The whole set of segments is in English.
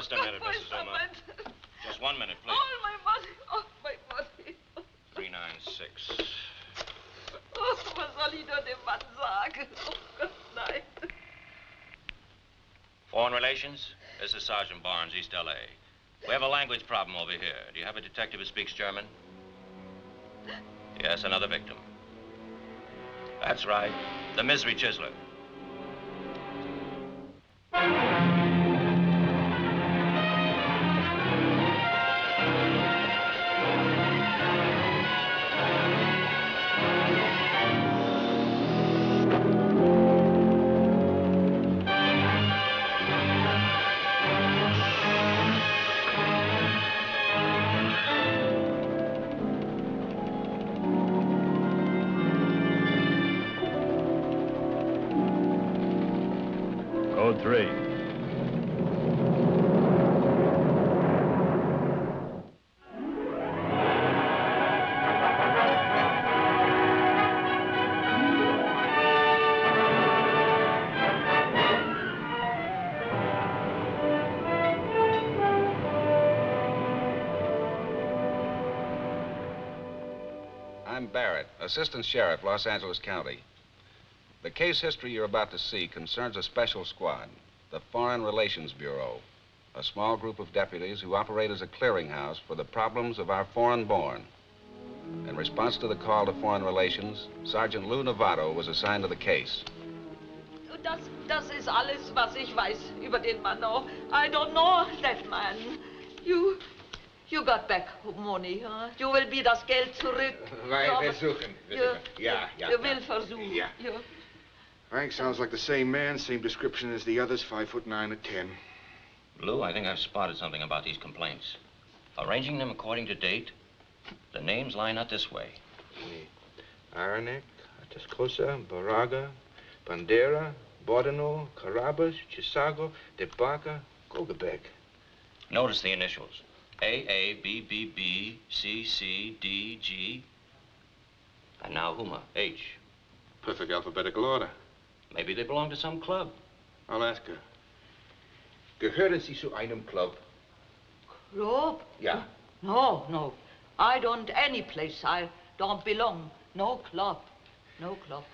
Just a minute, Mrs. Zuma. Just 1 minute, please. All my money. Oh, my money. 396. Oh, was soll ich nur dem Mann sagen? Oh, Gott, nein. Foreign Relations? This is Sergeant Barnes, East L.A. We have a language problem over here. Do you have a detective who speaks German? Yes, another victim. That's right. The Misery Chisler. Code 3. I'm Barrett, Assistant Sheriff, Los Angeles County. The case history you're about to see concerns a special squad, the Foreign Relations Bureau, a small group of deputies who operate as a clearinghouse for the problems of our foreign-born. In response to the call to Foreign Relations, Sergeant Lou Novato was assigned to the case. Das ist alles, was ich weiß über den Mann. Oh, I don't know that man. You got back money, huh? You will be das Geld zurück. Wir versuchen. Ja. You will versuchen. Ja. Frank sounds like the same man, same description as the others, 5'9" or 10. Lou, I think I've spotted something about these complaints. Arranging them according to date, the names line up this way. Aranek, Atascosa, Baraga, Bandera, Bordeno, Carabas, Chisago, Debaca, Gogabek. Notice the initials. A, B, B, B, C, C, D, G. And now Huma, H. Perfect alphabetical order. Maybe they belong to some club. I'll ask her. Gehören Sie zu einem Club? Club? Ja. No. I don't any place. I don't belong. No club. No club.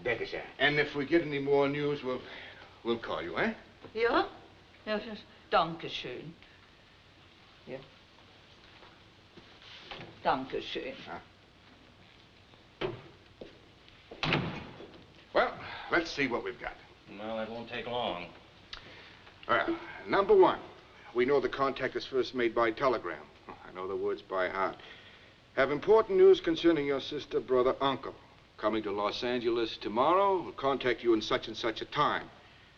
Danke sehr. And if we get any more news, we'll call you, eh? Ja? Ja, danke schön. Ja. Danke schön. Well, let's see what we've got. Well, it won't take long. Well, number one, we know the contact is first made by telegram. I know the words by heart. Have important news concerning your sister, brother, uncle. Coming to Los Angeles tomorrow. Will contact you in such and such a time.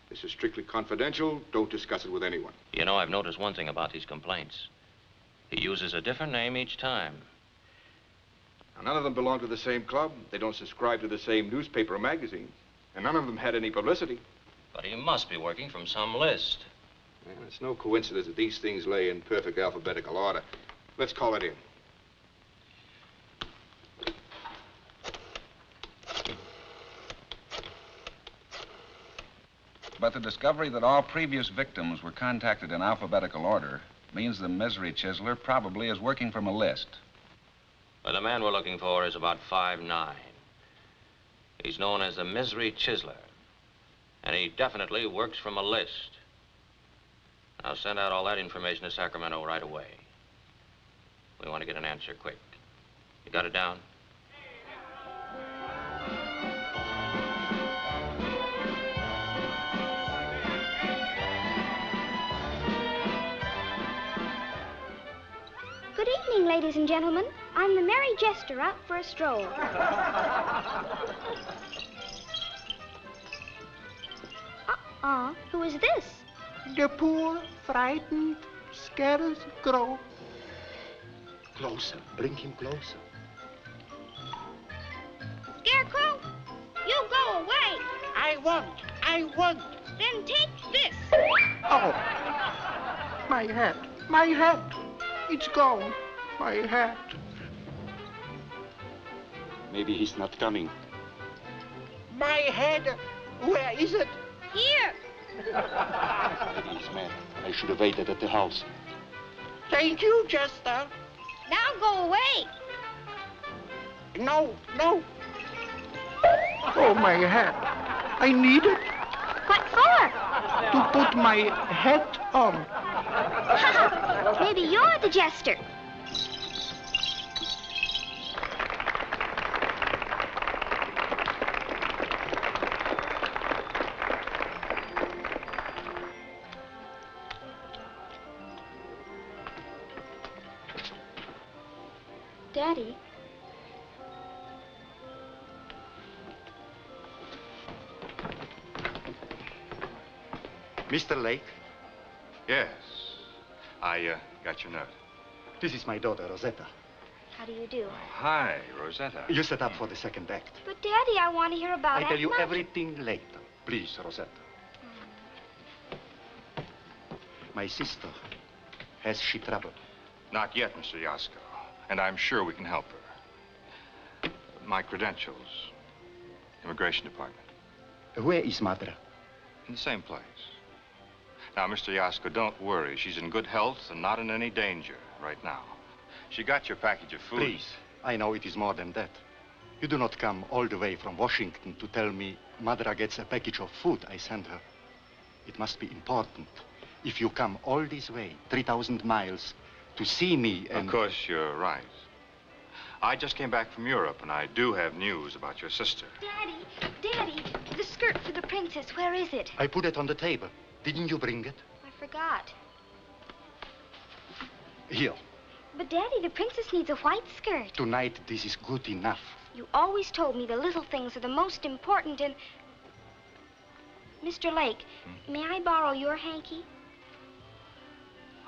This is strictly confidential. Don't discuss it with anyone. You know, I've noticed one thing about these complaints. He uses a different name each time. Now, none of them belong to the same club. They don't subscribe to the same newspaper or magazine. And none of them had any publicity. But he must be working from some list. Well, it's no coincidence that these things lay in perfect alphabetical order. Let's call it in. But the discovery that all previous victims were contacted in alphabetical order means the Misery Chisler probably is working from a list. Well, the man we're looking for is about 5'9". He's known as the Misery Chisler. And he definitely works from a list. I'll send out all that information to Sacramento right away. We want to get an answer quick. You got it down? Good evening, ladies and gentlemen. I'm the Merry Jester out for a stroll. Who is this? The poor, frightened, scarecrow. Closer. Bring him closer. Scarecrow, you go away. I won't. Then take this. Oh, my hat. It's gone. My hat. Maybe he's not coming. My head. Where is it? Here. Maybe he's mad. I should have waited at the house. Thank you, Jester. Now go away. No, no. Oh, my hat. I need it What for? to put my hat on. Maybe you're the jester. Daddy, Mr. Lake, Yes. I got your note. this is my daughter, Rosetta. how do you do? Hi, Rosetta. You set up for the second act. But Daddy, I want to hear about I tell you Aunt March. everything later. Please, Rosetta. My sister, has she trouble? Not yet, Mr. Yasko. And I'm sure we can help her. My credentials. Immigration Department. Where is Madra? In the same place. Now, Mr. Yasko, don't worry. She's in good health and not in any danger right now. She got your package of food. Please, I know it is more than that. You do not come all the way from Washington to tell me Madra gets a package of food I send her. It must be important. If you come all this way, 3,000 miles, to see me and... Of course, you're right. I just came back from Europe, and I do have news about your sister. Daddy, the skirt for the princess, where is it? I put it on the table. Didn't you bring it? I forgot. Here. But Daddy, the princess needs a white skirt. Tonight, this is good enough. You always told me the little things are the most important and... Mr. Lake, may I borrow your hanky?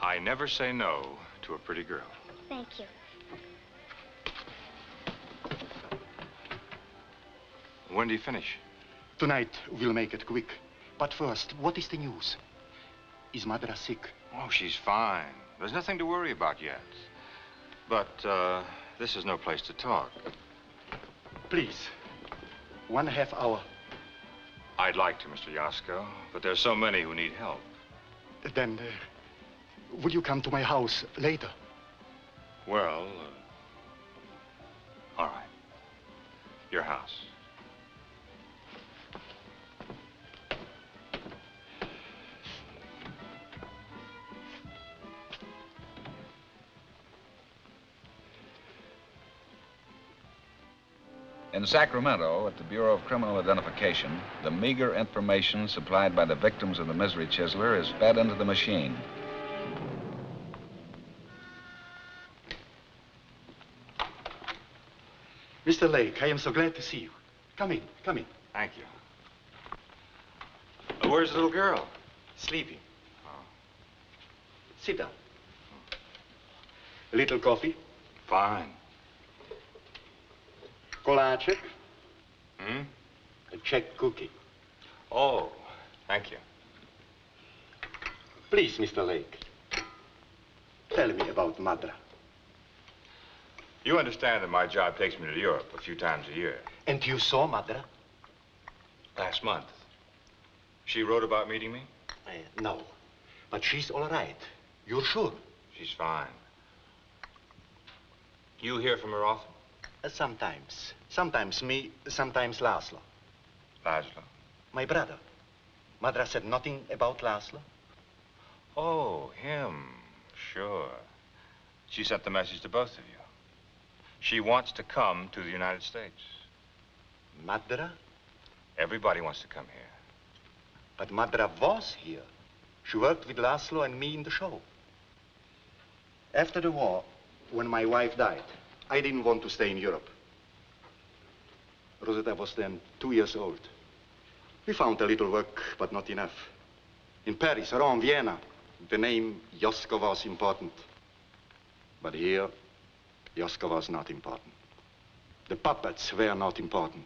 I never say no to a pretty girl. Thank you. When do you finish? Tonight, we'll make it quick. But first, what is the news? Is Madra sick? Oh, she's fine. There's nothing to worry about yet. But, this is no place to talk. Please, 1/2 hour. I'd like to, Mr. Yasko, but there's so many who need help. Then, will you come to my house later? Well, all right. Your house. In Sacramento, at the Bureau of Criminal Identification, the meager information supplied by the victims of the Misery Chiseler is fed into the machine. Mr. Lake, I am so glad to see you. Come in, come in. Thank you. Where's the little girl? Sleeping. Sit down. A little coffee? Fine. Kolaček? Hmm? A Czech cookie. Oh, thank you. Please, Mr. Lake, tell me about Madra. You understand that my job takes me to Europe a few times a year. And you saw Madra? Last month. She wrote about meeting me? No, but she's all right. You're sure? She's fine. You hear from her often? Sometimes. Sometimes me, sometimes Laszlo. Laszlo? My brother. Madra said nothing about Laszlo? Oh, him. Sure. She sent the message to both of you. She wants to come to the United States. Madra? Everybody wants to come here. But Madra was here. She worked with Laszlo and me in the show. After the war, when my wife died, I didn't want to stay in Europe. Rosetta was then 2 years old. We found a little work, but not enough. In Paris, Rome, Vienna, the name Yosko was important. But here, Yosko was not important. The puppets were not important.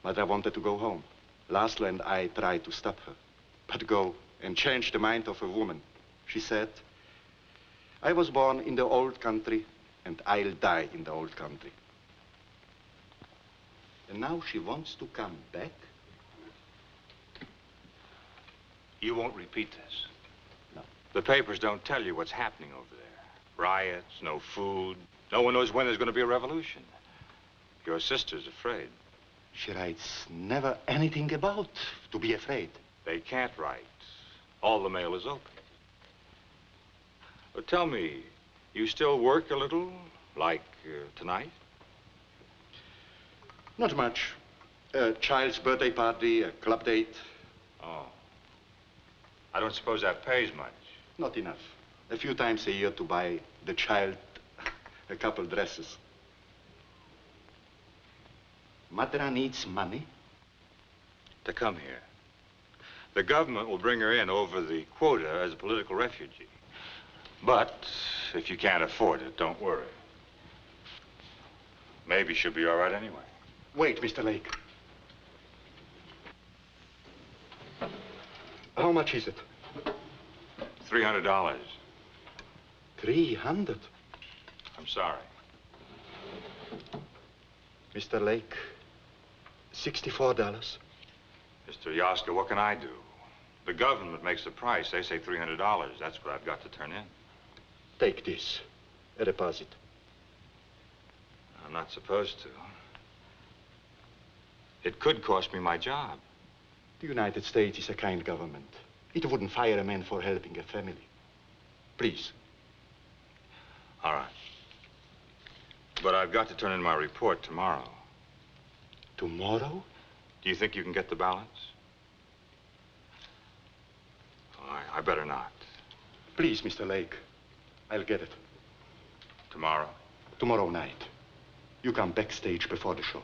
Madra wanted to go home. Laszlo and I tried to stop her. But go and change the mind of a woman. She said, I was born in the old country, and I'll die in the old country. And now she wants to come back? You won't repeat this. The papers don't tell you what's happening over there. Riots, no food. No one knows when there's going to be a revolution. Your sister's afraid. She writes never anything about to be afraid. They can't write. All the mail is open. But tell me, you still work a little, like tonight? Not much. A child's birthday party, a club date. Oh. I don't suppose that pays much. Not enough. A few times a year to buy the child a couple dresses. Matra needs money. To come here. The government will bring her in over the quota as a political refugee. But if you can't afford it, don't worry. Maybe she'll be all right anyway. Wait, Mr. Lake. How much is it? $300. 300? I'm sorry. Mr. Lake, $64. Mr. Yoska, what can I do? The government makes the price. They say $300. That's what I've got to turn in. Take this, a deposit. I'm not supposed to. It could cost me my job. The United States is a kind government. It wouldn't fire a man for helping a family. Please. All right. But I've got to turn in my report tomorrow. Tomorrow? Do you think you can get the balance? I better not. Please, Mr. Lake. I'll get it. Tomorrow? Tomorrow night. You come backstage before the show.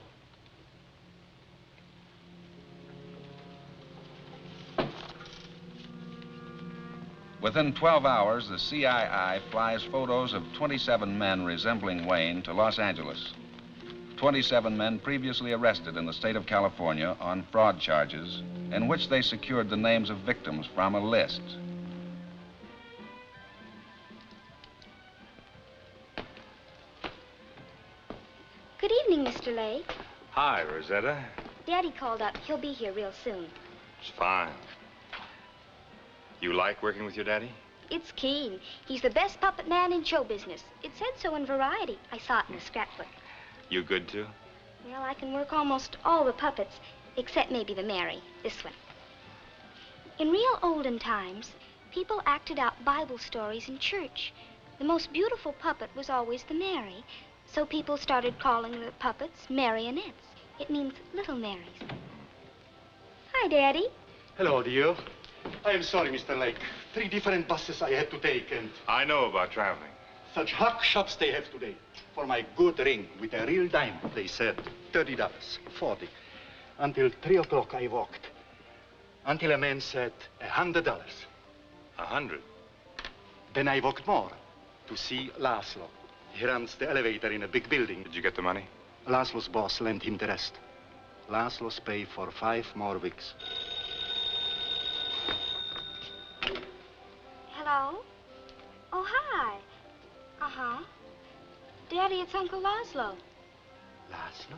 Within 12 hours, the CII flies photos of 27 men resembling Wayne to Los Angeles. 27 men previously arrested in the state of California on fraud charges in which they secured the names of victims from a list. Good evening, Mr. Lake. Hi, Rosetta. Daddy called up. He'll be here real soon. It's fine. You like working with your daddy? It's keen. He's the best puppet man in show business. It said so in Variety. I saw it in a scrapbook. You good, too? Well, I can work almost all the puppets, except maybe the Mary, this one. In real olden times, people acted out Bible stories in church. The most beautiful puppet was always the Mary, so people started calling the puppets marionettes. It means little Marys. Hi, Daddy. Hello, dear. I am sorry, Mr. Lake. 3 different buses I had to take, and I know about traveling. such hawk shops they have today. For my good ring with a real diamond, they said $30, 40. Until 3 o'clock I walked. Until a man said $100. 100? Then I walked more to see Laszlo. He runs the elevator in a big building. Did you get the money? Laszlo's boss lent him the rest. Laszlo's pay for 5 more weeks. Hello? Oh, hi. Uh-huh. Daddy, it's Uncle Laszlo. Laszlo?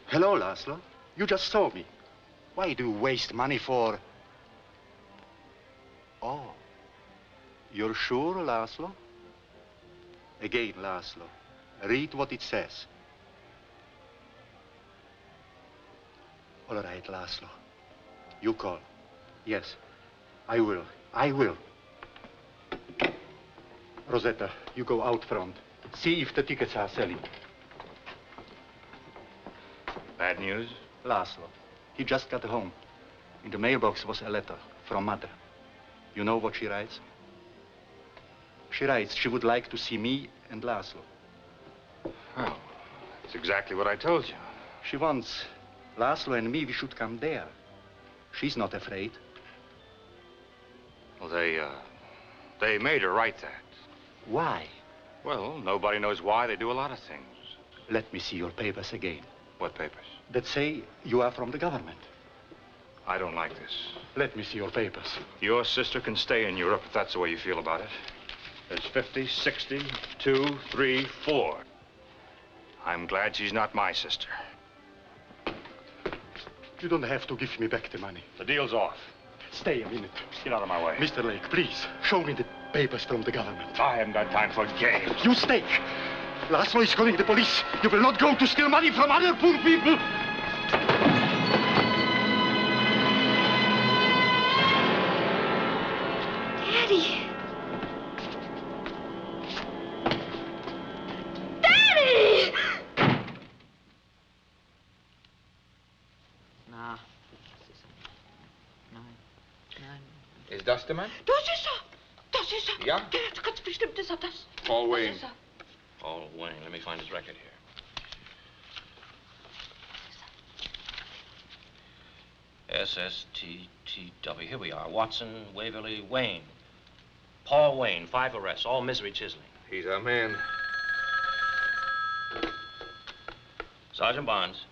Hello, Laszlo. You just saw me. Why do you waste money for... Oh. You're sure, Laszlo? Again, Laszlo. Read what it says. All right, Laszlo. You call. Yes, I will. I will. Rosetta, you go out front. See if the tickets are selling. Bad news? Laszlo. He just got home. In the mailbox was a letter from Mother. You know what she writes? She writes she would like to see me and Laszlo. Well, that's exactly what I told you. She wants Laszlo and me, we should come there. She's not afraid. Well, they made her write that. Why? Well, nobody knows why. They do a lot of things. Let me see your papers again. What papers? That say you are from the government. I don't like this. Let me see your papers. Your sister can stay in Europe if that's the way you feel about it. There's 50, 60, 2, 3, 4. I'm glad she's not my sister. You don't have to give me back the money. The deal's off. Stay a minute. Get out of my way. Mr. Lake, please, show me the papers from the government. I haven't got time for games. You stay. Laszlo is calling the police. You will not go to steal money from other poor people. Daddy! Daddy! Na. Nein. Ist das der Mann? Das ist er. Das ist er. Ja? Ganz bestimmt ist er das. Paul Wayne. Das ist er. Paul Wayne. Let me find his record here. SSTTW. Here we are. Watson, Waverly, Wayne. Paul Wayne, 5 arrests, all misery chiseling. He's our man. Sergeant Barnes,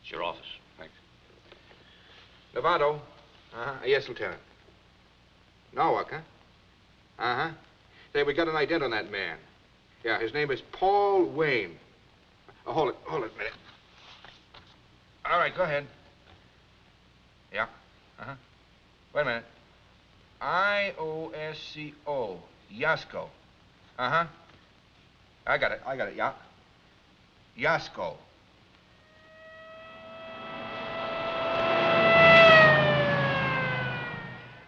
it's your office. Thanks. Novato. Yes, Lieutenant. Norwalk, huh? Uh-huh. Say, we got an ident on that man. Yeah, his name is Paul Wayne. Hold it a minute. All right, go ahead. Yeah. Uh-huh. Wait a minute. I-O-S-C-O. Yasko. Uh-huh. I got it, yeah. Yasko.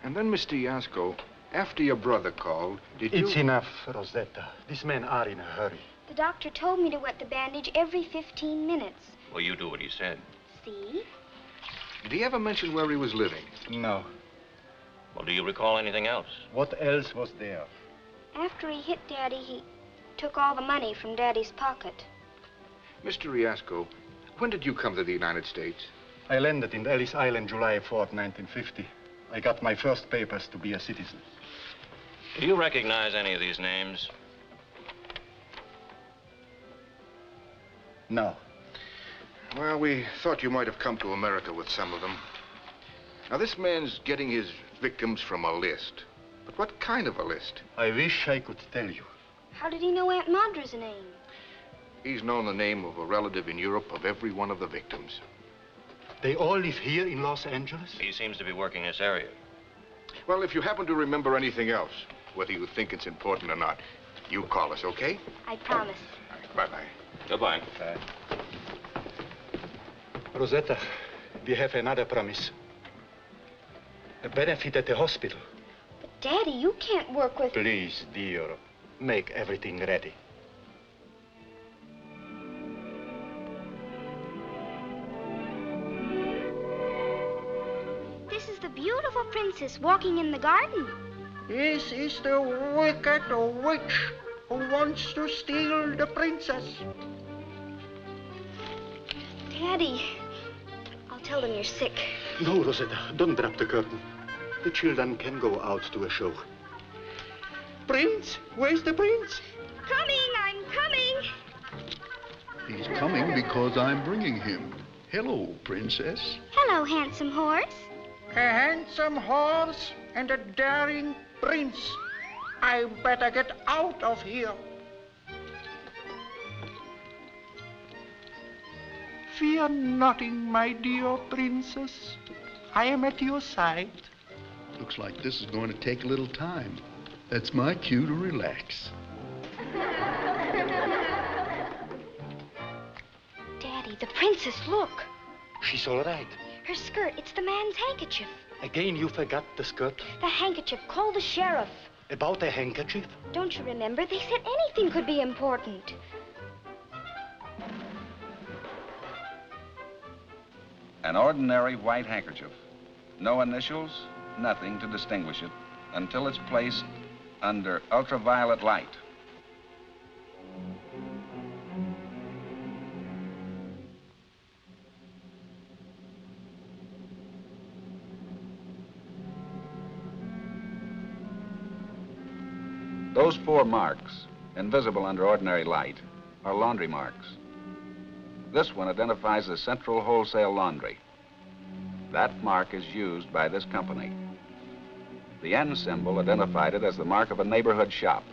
And then, Mr. Yasko, after your brother called, did you... It's enough, Rosetta. These men are in a hurry. The doctor told me to wet the bandage every 15 minutes. Well, you do what he said. See? Did he ever mention where he was living? No. Well, do you recall anything else? What else was there? After he hit Daddy, he took all the money from Daddy's pocket. Mr. Riasco, when did you come to the United States? I landed in Ellis Island July 4th, 1950. I got my first papers to be a citizen. Do you recognize any of these names? No. Well, we thought you might have come to America with some of them. Now, this man's getting his victims from a list. But what kind of a list? I wish I could tell you. How did he know Aunt Madra's name? He's known the name of a relative in Europe of every one of the victims. They all live here in Los Angeles? He seems to be working this area. Well, if you happen to remember anything else, whether you think it's important or not, you call us, okay? I promise. Bye-bye. Goodbye. Rosetta, we have another promise. A benefit at the hospital. But, Daddy, you can't work with... Please, dear, make everything ready. This is the beautiful princess walking in the garden. This is the wicked witch who wants to steal the princess. Daddy, I'll tell them you're sick. No, Rosetta, don't drop the curtain. The children can go out to a show. Prince? Where's the prince? Coming, I'm coming. He's coming because I'm bringing him. Hello, princess. Hello, handsome horse. A handsome horse and a daring prince. I better get out of here. Fear nothing, my dear princess. I am at your side. Looks like this is going to take a little time. That's my cue to relax. Daddy, the princess, look. She's all right. Her skirt, it's the man's handkerchief. Again, you forgot the skirt. The handkerchief, call the sheriff. About a handkerchief? Don't you remember? They said anything could be important. An ordinary white handkerchief. No initials, nothing to distinguish it until it's placed under ultraviolet light. Those 4 marks, invisible under ordinary light, are laundry marks. This one identifies the Central Wholesale Laundry. That mark is used by this company. The N symbol identified it as the mark of a neighborhood shop.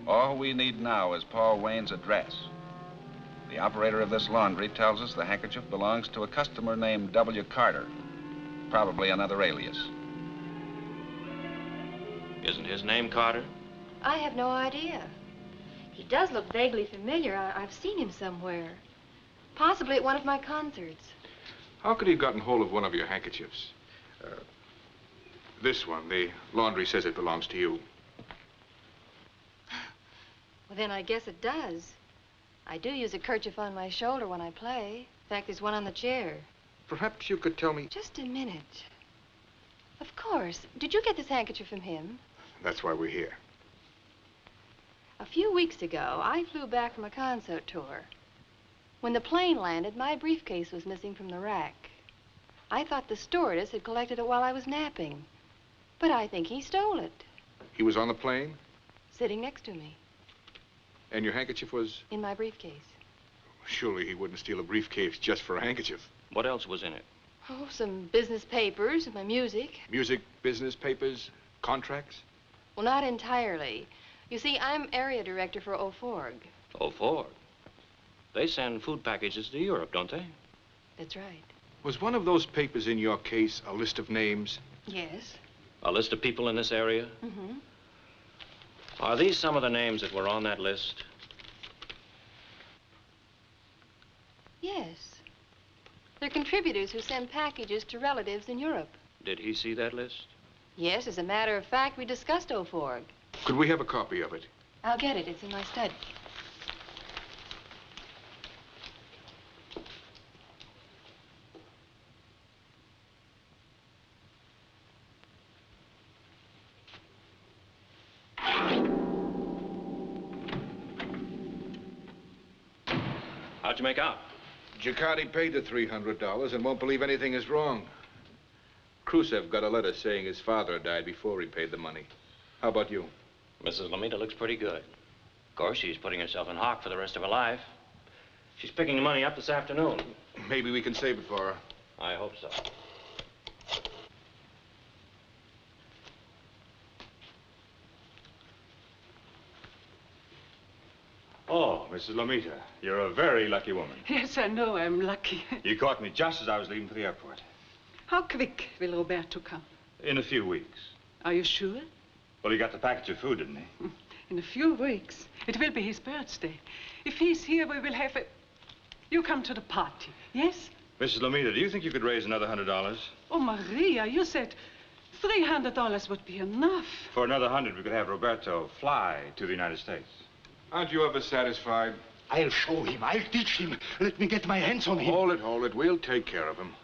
All we need now is Paul Wayne's address. The operator of this laundry tells us the handkerchief belongs to a customer named W. Carter. Probably another alias. Isn't his name Carter? I have no idea. He does look vaguely familiar. I've seen him somewhere. Possibly at one of my concerts. How could he have gotten hold of one of your handkerchiefs? This one, the laundry says it belongs to you. Well, then I guess it does. I do use a kerchief on my shoulder when I play. In fact, there's one on the chair. Perhaps you could tell me... Just a minute. Of course. Did you get this handkerchief from him? That's why we're here. A few weeks ago, I flew back from a concert tour. When the plane landed, my briefcase was missing from the rack. I thought the stewardess had collected it while I was napping. But I think he stole it. He was on the plane? Sitting next to me. And your handkerchief was? In my briefcase. Surely he wouldn't steal a briefcase just for a handkerchief. What else was in it? Oh, some business papers, my music. Music, business papers, contracts? Well, not entirely. You see, I'm area director for Oforg. Oforg? They send food packages to Europe, don't they? That's right. Was one of those papers in your case a list of names? Yes. A list of people in this area? Mm-hmm. Are these some of the names that were on that list? Yes. They're contributors who send packages to relatives in Europe. Did he see that list? Yes, as a matter of fact, we discussed Oforg. Could we have a copy of it? I'll get it. It's in my study. How'd you make out? Giaccardi paid the $300 and won't believe anything is wrong. Khrushchev got a letter saying his father died before he paid the money. How about you? Mrs. Lamita looks pretty good. Of course, she's putting herself in hock for the rest of her life. She's picking the money up this afternoon. Maybe we can save it for her. I hope so. Oh, Mrs. Lamita, you're a very lucky woman. Yes, I know I'm lucky. You caught me just as I was leaving for the airport. How quick will Roberto come? In a few weeks. Are you sure? Well, he got the package of food, didn't he? In a few weeks. It will be his birthday. If he's here, we will have a... You come to the party, yes? Mrs. Lamita, do you think you could raise another $100? Oh, Maria, you said $300 would be enough. For another 100, we could have Roberto fly to the United States. Aren't you ever satisfied? I'll show him. I'll teach him. Let me get my hands on him. Hold it. We'll take care of him.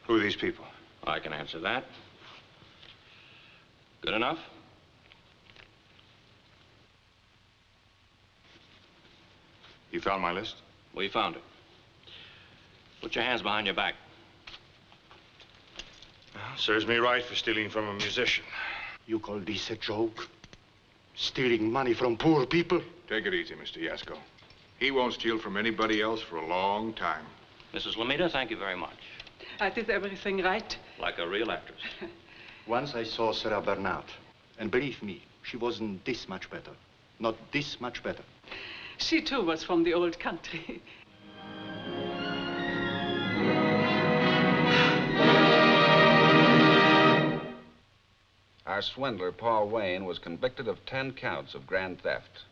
Who are these people? I can answer that. Good enough? You found my list? We found it. Put your hands behind your back. Well, serves me right for stealing from a musician. You call this a joke? Stealing money from poor people? Take it easy, Mr. Yasko. He won't steal from anybody else for a long time. Mrs. Lamita, thank you very much. I did everything right. Like a real actress. Once I saw Sarah Bernard, and believe me, she wasn't this much better. Not this much better. She, too, was from the old country. Our swindler, Paul Wayne, was convicted of 10 counts of grand theft.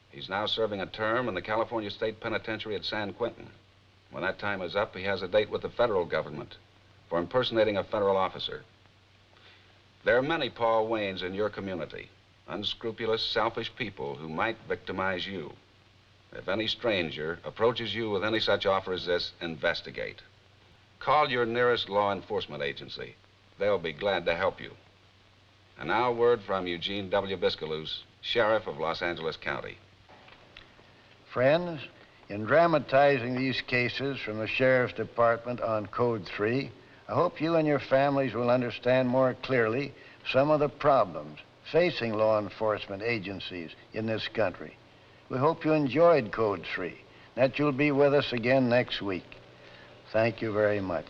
He's now serving a term in the California State Penitentiary at San Quentin. When that time is up, he has a date with the federal government for impersonating a federal officer. There are many Paul Waynes in your community, unscrupulous, selfish people who might victimize you. If any stranger approaches you with any such offer as this, investigate. Call your nearest law enforcement agency. They'll be glad to help you. And now a word from Eugene W. Biscaluse, Sheriff of Los Angeles County. Friends, in dramatizing these cases from the Sheriff's Department on Code 3, I hope you and your families will understand more clearly some of the problems facing law enforcement agencies in this country. We hope you enjoyed Code 3, that you'll be with us again next week. Thank you very much.